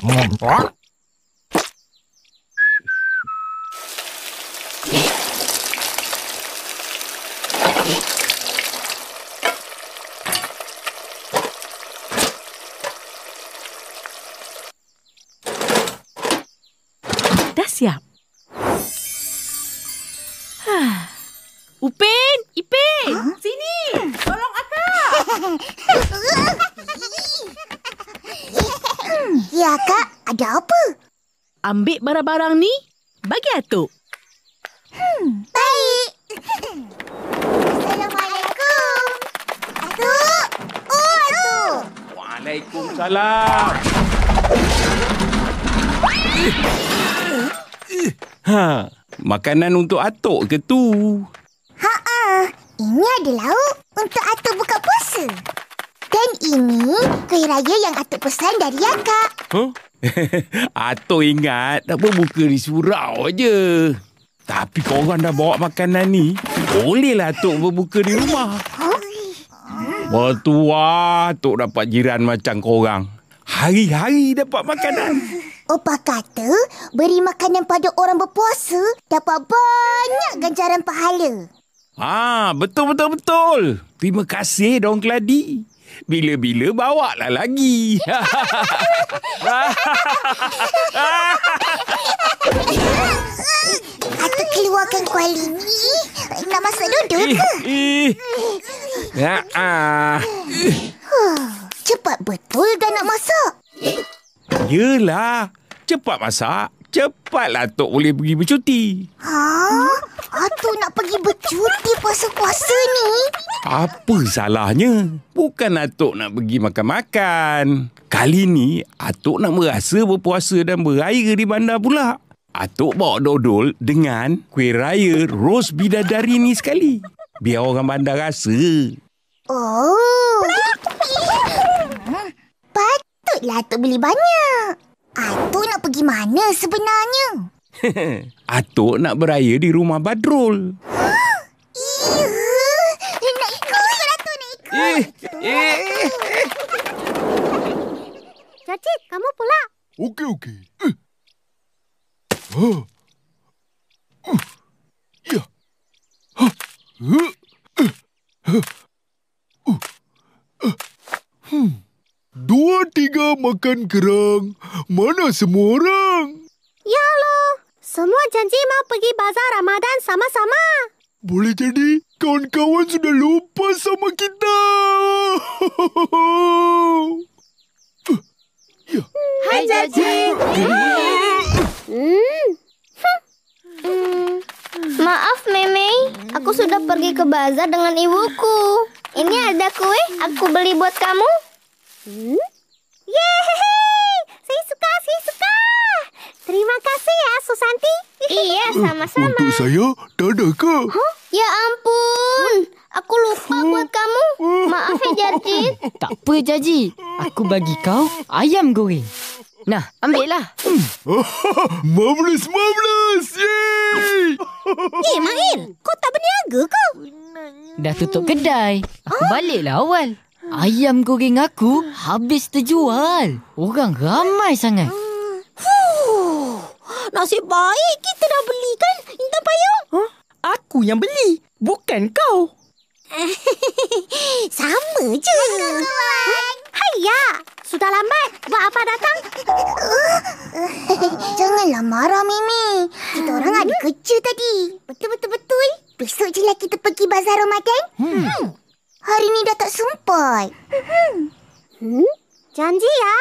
Dah siap. Upin, Ipin, sini. Tolong akak. Ya, Kak. Ada apa? Ambil barang-barang ni, bagi atuk. Baik. Assalamualaikum. Atuk. Oh, Atuk. Waalaikumsalam. Makanan untuk atuk ke tu? Ini ada lauk untuk Atuk buka puasa. Dan ini kuih raya yang Atuk pesan dari akak. Atuk ingat tak berbuka di surau je. Tapi korang dah bawa makanan ni, bolehlah Atuk berbuka di rumah. Bertuah Atuk dapat jiran macam korang. Hari-hari dapat makanan. Opah kata beri makanan pada orang berpuasa dapat banyak ganjaran pahala. Betul. Terima kasih Daun Keladi. Bila-bila bawa lah lagi. Atuk keluarkan kuali ni. Nak masak duduk ke? Cepat betul dah nak masak. Yelah. Cepat masak. Cepatlah Atuk boleh pergi bercuti. Atuk nak pergi bercuti puasa-puasa ni? Apa salahnya? Bukan Atuk nak pergi makan-makan. Kali ni, Atuk nak merasa berpuasa dan beraya di bandar pula. Atuk bawa dodol dengan kuih raya ros bidadari ni sekali. Biar orang bandar rasa. Oh. Patutlah Atuk beli banyak. Atuk nak pergi mana sebenarnya? Atuk nak beraya di rumah Badrul. Nak ikut Atuk, nak ikut. Cacik, kamu pula. Okey. Ya. 2-3 makan kerang. Mana semua orang? Ya Allah, semua janji mau pergi bazar Ramadan sama-sama. Boleh jadi kawan-kawan sudah lupa sama kita. Ya. Hai Cacik. Maaf, Memei. Aku sudah pergi ke bazar dengan ibuku. Ini ada kue, aku beli buat kamu. Yeay! Saya suka. Terima kasih ya, Susanti. Iya, sama-sama. Untuk saya, tak ada ke? Ya ampun, aku lupa buat kamu. Maaf ya, Jarjit. Tak apa, Jaji. Aku bagi kau ayam goreng. Nah, ambillah. Marvelous! Yeay! Mail, kau tak berniaga ke? Dah tutup kedai. Aku baliklah awal. Ayam goreng aku habis terjual. Orang ramai sangat. Nasib baik kita dah beli kan, Intan Payung? Aku yang beli, bukan kau. Sama je. Hayya, sudah lambat. Buat apa datang? Janganlah marah, Mimi. Kita orang ada kerja tadi. Betul. Besok je lah kita pergi bazar Ramadan. Hari ni dah tak sempat. Janji ya?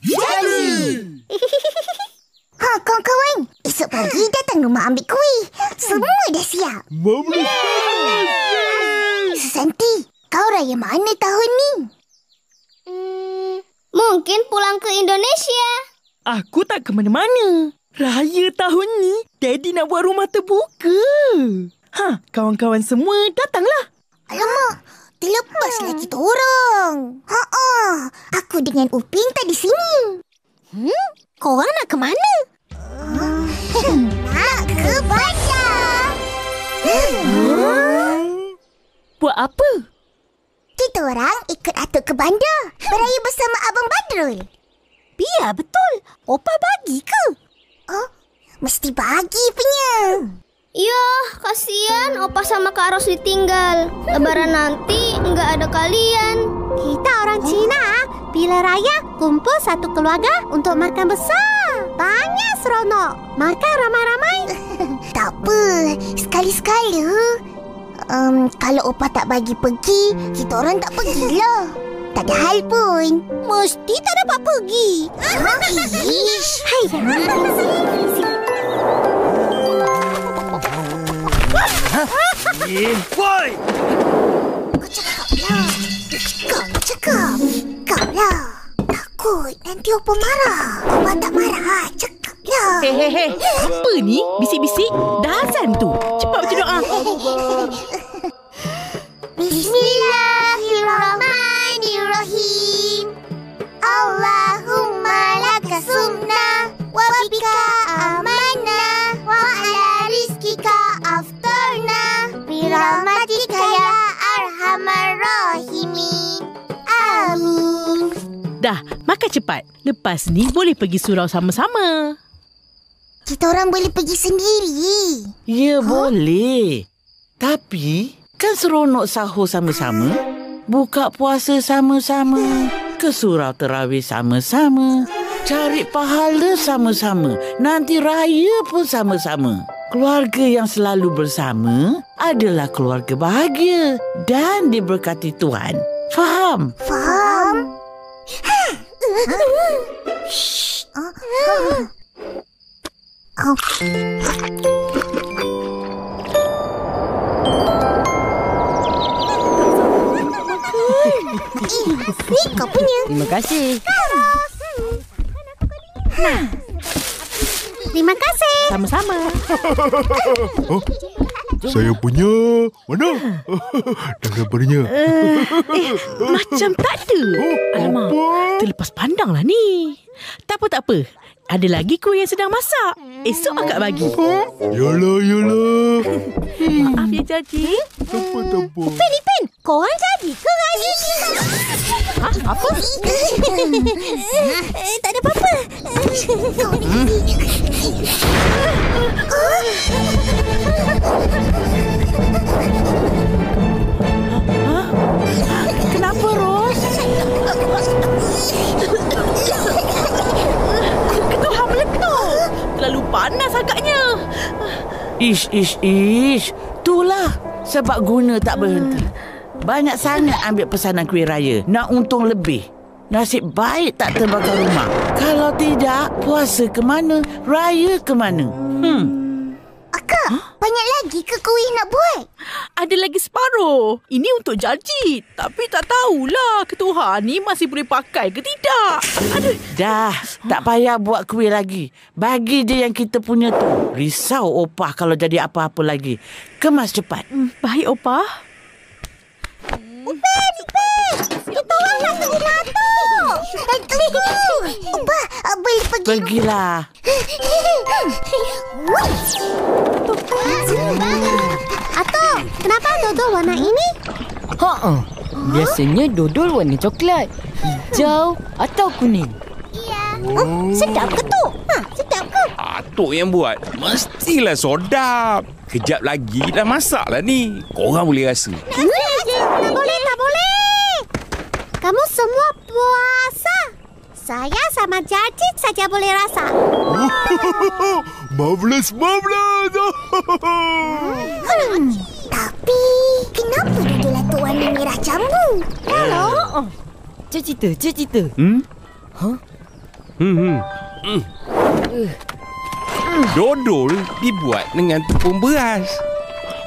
Janji! Kawan-kawan. Esok pagi datang rumah ambil kuih. Semua dah siap. Marvelous! Susanti, kau raya mana tahun ni? Mungkin pulang ke Indonesia. Aku tak ke mana-mana. Raya tahun ni, Daddy nak buat rumah terbuka. Kawan-kawan semua datanglah. Alamak, terlepaslah kita orang. Aku dengan Upin tak di sini. Korang nak ke mana? Nak ke bandar. Buat apa? Kita orang ikut Atuk ke bandar. Beraya bersama Abang Badrul. Pi Ya, betul. Opa bagi ke? Oh, mesti bagi punya. Ya, kasihan Opa sama Kak Ros ditinggal. Lebaran nanti nggak ada kalian. Kita orang Cina, bila raya kumpul satu keluarga untuk makan besar. Banyak seronok. Makan ramai-ramai. Tak apa, sekali-sekala. Kalau Opa tak bagi pergi, kita orang tak pergilah. Tak ada hal pun. Mesti tak dapat pergi. Ish. Hai, Woi! Kau cakap. Kau lah. Takut nanti Opa marah. Opa tak marah. Cakaplah. Hei. Apa ni? Bisik-bisik? Dah azan tu. Cepat baca doa. Bismillahirrahmanirrahim. Allahumma laka sumna wa bika amanna wa ala rizkika aftarna birahmatika ya arhamar rahimin. Amin. Dah, makan cepat. Lepas ni boleh pergi surau sama-sama. Kita orang boleh pergi sendiri. Ya, boleh. Tapi, kan seronok sahur sama-sama, buka puasa sama-sama, ke surau terawih sama-sama, cari pahala sama-sama, nanti raya pun sama-sama. Keluarga yang selalu bersama adalah keluarga bahagia dan diberkati Tuhan. Faham? Faham? Shh. Ni kau punya. Terima kasih. Terima kasih. Sama-sama. Saya punya. Mana? Dah gambarnya. Macam tak ada. Alamak, terlepas pandang lah ni. Tak apa. Ada lagi kuih yang sedang masak. Esok akak bagi. Yalah. Maaf ya, Jaji. Tak apa. Pen, korang jadi ke hari ni? Apa? Tak ada apa-apa. Kenapa, Ros? Ketuhan meletup. Terlalu panas agaknya. Ish. Itulah sebab guna tak berhenti. Banyak sangat ambil pesanan kuih raya. Nak untung lebih. Nasib baik tak terbakar rumah. Kalau tidak, puasa ke mana? Raya ke mana? Akak, banyak lagi ke kuih nak buat? Ada lagi separuh. Ini untuk Jaji. Tapi tak tahulah ketuhan ni masih boleh pakai ke tidak. Aduh. Dah, tak payah buat kuih lagi. Bagi je yang kita punya tu. Risau Opah kalau jadi apa-apa lagi. Kemas cepat. Baik, Opa. Kita orang nak ke rumah tu. Tunggu. Opa, boleh pergi. Pergilah. Atok, kenapa dodol warna ini? Biasanya dodol warna coklat, hijau atau kuning. Sedap ke tu? Sedap ke? Atuk yang buat. Mestilah sedap. Kejap lagi dah masak lah ni. Korang boleh rasa. Tak boleh. Kamu semua puasa. Saya sama Jaji saja boleh rasa. Marvelous. Tapi, kenapa dodol atuk warna merah jambu? Cerita. Dodol dibuat dengan tepung beras.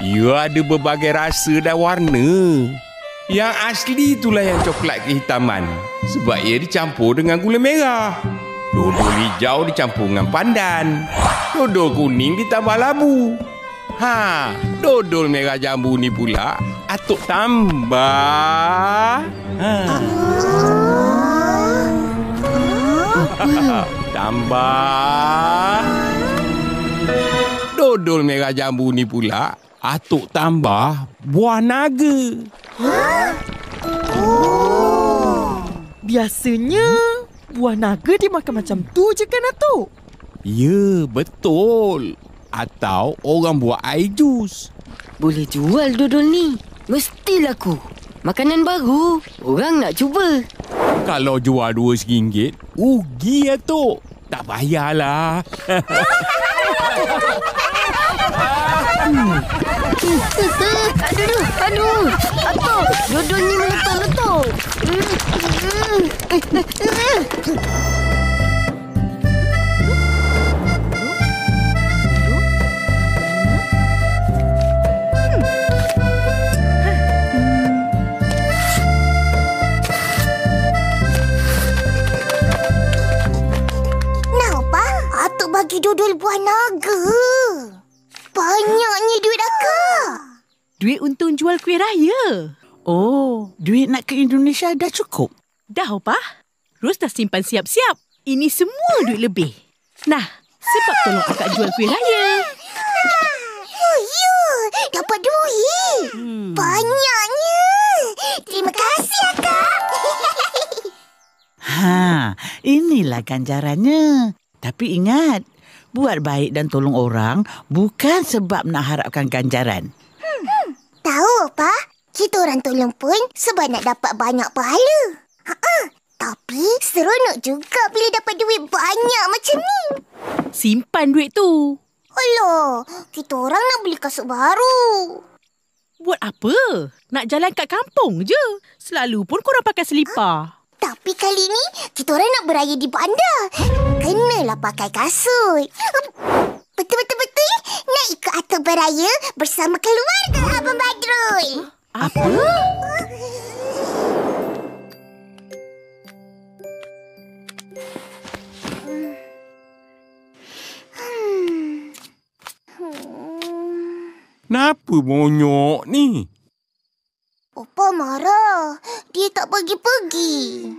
Ia ada berbagai rasa dan warna. Yang asli itulah yang coklat kehitaman. Sebab ia dicampur dengan gula merah. Dodol hijau dicampur dengan pandan. Dodol kuning ditambah labu. Dodol merah jambu ni pula atuk tambah. Tambah. Dodol merah jambu ni pula atuk tambah buah naga. Biasanya Buah naga dimakan macam tu je kan, Atuk? Ya, betul. Atau orang buat air jus. Boleh jual dodol ni. Mesti laku. Makanan baru. Orang nak cuba. Kalau jual RM2, rugi Atuk. Tak payahlah. Aduh. Atuk, dodol ni meletup-letup. Bagi dodol buah naga. Banyaknya duit akak. Duit untung jual kuih raya. Oh, duit nak ke Indonesia dah cukup? Dah, Opah. Ros dah simpan siap-siap. Ini semua duit lebih. Nah, sebab tolong akak jual kuih raya. Oh, ya. Dapat duit. Banyaknya. Terima kasih, akak. Inilah ganjarannya. Tapi ingat, buat baik dan tolong orang bukan sebab nak harapkan ganjaran. Tahu apa? Kita orang tolong pun sebab nak dapat banyak pahala. Tapi seronok juga bila dapat duit banyak macam ni. Simpan duit tu. Alah, kita orang nak beli kasut baru. Buat apa? Nak jalan kat kampung je. Selalu pun korang pakai selipar. Tapi kali ni, kita orang nak beraya di bandar. Kenalah pakai kasut. Betul-betul nak ikut Atuk beraya bersama keluarga Abang Badrul. Apa? Kenapa monyok ni? Opa marah. Dia tak pergi-pergi.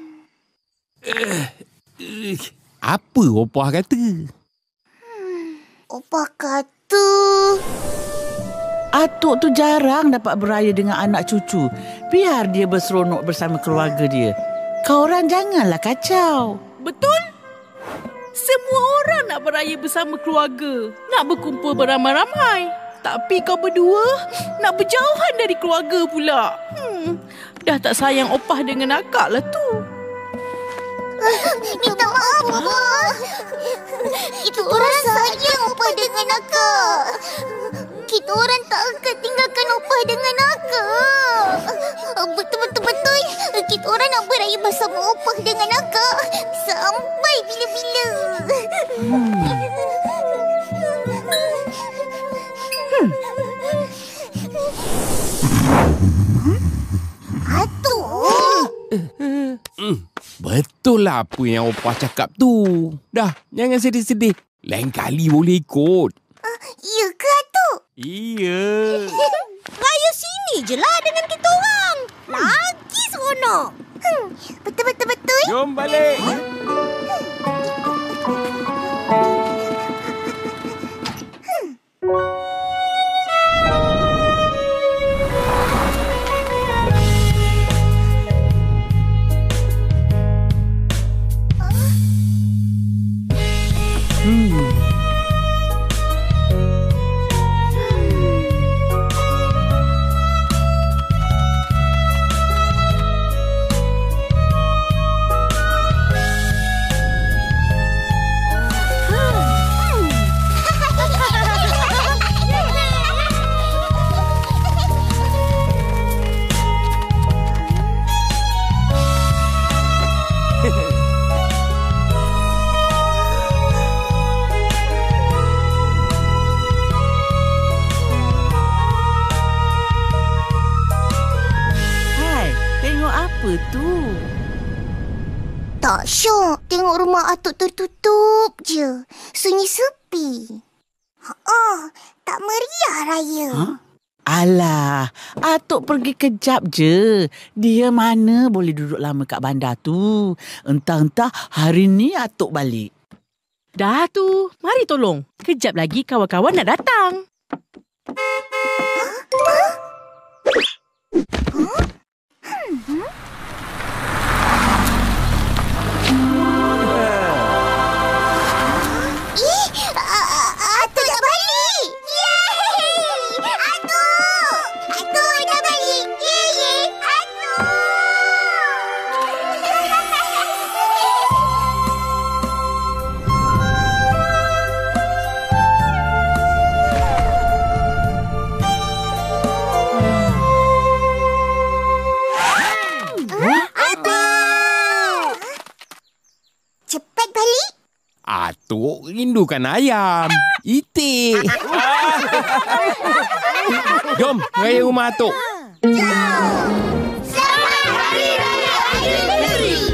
Apa Opah kata? Opa kata... Atuk tu jarang dapat beraya dengan anak cucu. Biar dia berseronok bersama keluarga dia. Kau orang janganlah kacau. Betul? Semua orang nak beraya bersama keluarga. Nak berkumpul beramai-ramai. Tapi kau berdua nak berjauhan dari keluarga pula. Dah tak sayang Opah dengan akak lah tu. Minta maaf, Opa. Kita orang sayang Opah dengan akak. Kita orang tak akan tinggalkan Opah dengan akak. Betul-betul. Kita orang nak beraya bersama Opah dengan akak. Sampai bila-bila. Atuk. Betul lah apa yang Opah cakap tu. Dah, jangan sedih-sedih. Lain kali boleh ikut. Ya ke, Atuk? Iya. Raya sini je lah dengan kita orang. Lagi seronok. Betul. Jom balik. Tak syok tengok rumah Atuk tertutup je. Sunyi sepi. Tak meriah raya. Alah, Atuk pergi kejap je. Dia mana boleh duduk lama kat bandar tu. Entah-entah hari ni Atuk balik. Dah tu, mari tolong. Kejap lagi kawan-kawan nak datang. Atuk rindukan ayam. Itik. Jom, raya rumah Atuk. Selamat Hari Raya Aidilfitri.